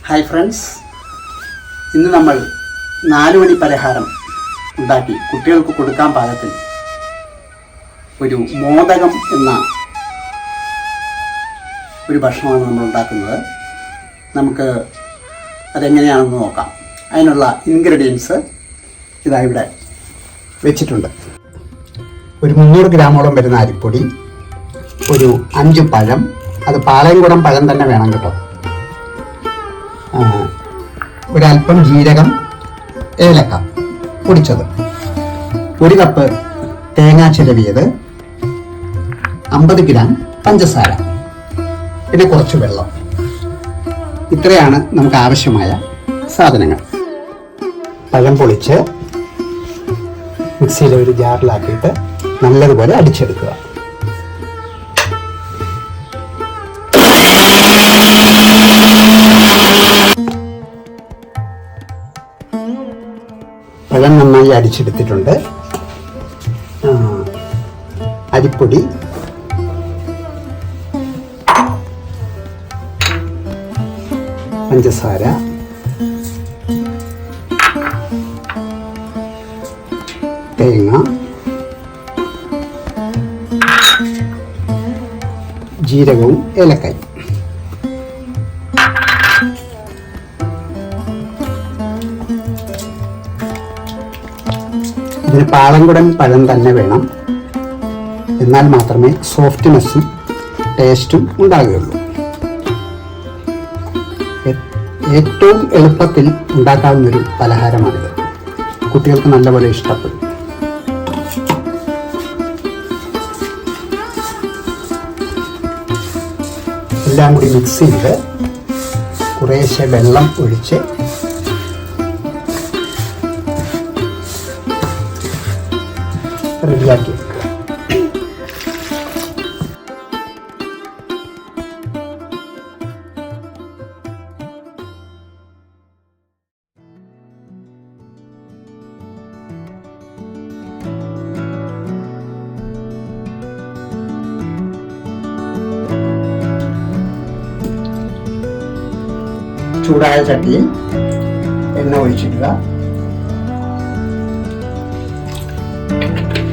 Hi friends, ഇന്ന് നമ്മൾ 4 മണി പലഹാരം ഉണ്ടാക്കി കുട്ടികൾക്ക് കൊടുക്കാൻ പാകത്തിൽ ഒരു മോദകം എന്ന ഒരു ഭക്ഷണമാണ് നമ്മൾ ഉണ്ടാക്കുന്നത്. നമുക്ക് അതെങ്ങനെയാണെന്ന് നോക്കാം. അതിനുള്ള ഇൻഗ്രീഡിയൻസ് ഇതാ ഇവിടെ വെച്ചിട്ടുണ്ട്. ഒരു 300 ഗ്രാമോളം വരുന്ന അരിപ്പൊടി, ഒരു 5 പഴം, അത് പാളയംകുടം പഴം തന്നെ വേണം കേട്ടോ, ഒരല്പം ജീരകം, ഏലക്ക പൊടിച്ചത്, 1 കപ്പ് തേങ്ങ ചിരവിയത്, 50 ഗ്രാം പഞ്ചസാര, പിന്നെ കുറച്ച് വെള്ളം. ഇത്രയാണ് നമുക്ക് ആവശ്യമായ സാധനങ്ങൾ. പഴം പൊളിച്ച് മിക്സിയിലെ ഒരു ജാറിലാക്കിയിട്ട് നല്ലതുപോലെ അടിച്ചെടുക്കുക. പഴം നന്നായി അടിച്ചെടുത്തിട്ടുണ്ട്. അരിപ്പൊടി, പഞ്ചസാര, തേങ്ങ, ജീരകവും ഏലക്കായും. ഇതിന് പാളംകുടൻ പഴം തന്നെ വേണം, എന്നാൽ മാത്രമേ സോഫ്റ്റ്നെസ്സും ടേസ്റ്റും ഉണ്ടാകുകയുള്ളൂ. ഏറ്റവും എളുപ്പത്തിൽ ഉണ്ടാക്കാവുന്നൊരു പലഹാരമാണിത്. കുട്ടികൾക്ക് നല്ലപോലെ ഇഷ്ടപ്പെടും. എല്ലാം കൂടി മിക്സ് ചെയ്ത് കുറേശ്ശെ വെള്ളം ഒഴിച്ച് റെഡിയാക്കി വെക്കുക. ചൂടായ ചട്ടിയിൽ എണ്ണ ഒഴിച്ചിടുക.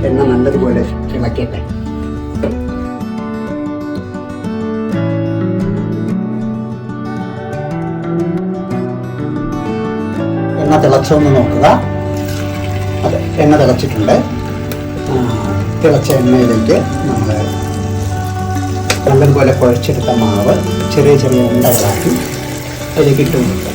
എണ്ണ നല്ലതുപോലെ തിളക്കട്ടെ. എണ്ണ തിളച്ചൊന്ന് നോക്കുക. അതെ, എണ്ണ തിളച്ചിട്ടുണ്ട്. തിളച്ച എണ്ണയിലേക്ക് നമ്മൾ നല്ലതുപോലെ കുഴച്ചെടുത്ത മാവ് ചെറിയ ചെറിയ ഉണ്ടകളാക്കി അതിലേക്ക് ഇട്ട് കൊടുക്കുക.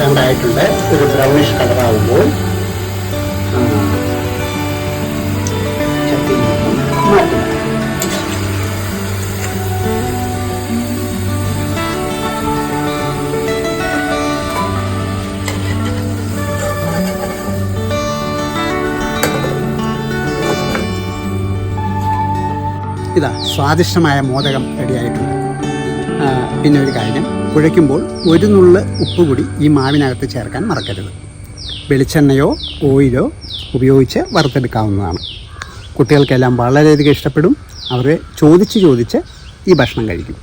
രണ്ടായിട്ടുണ്ട്. ഒരു ബ്രൗണിഷ് കളറാവുമ്പോൾ ചട്ടിയിൽ മാറ്റുക. ഇതാ സ്വാദിഷ്ടമായ മോദകം റെഡിയായിട്ടുണ്ട്. പിന്നെ ഒരു കാര്യം, കുഴയ്ക്കുമ്പോൾ 1 നുള്ള് ഉപ്പ് കൂടി ഈ മാവിനകത്ത് ചേർക്കാൻ മറക്കരുത്. വെളിച്ചെണ്ണയോ ഓയിലോ ഉപയോഗിച്ച് വറുത്തെടുക്കാവുന്നതാണ്. കുട്ടികൾക്കെല്ലാം വളരെയധികം ഇഷ്ടപ്പെടും. അവർ ചോദിച്ച് ഈ ഭക്ഷണം കഴിക്കും.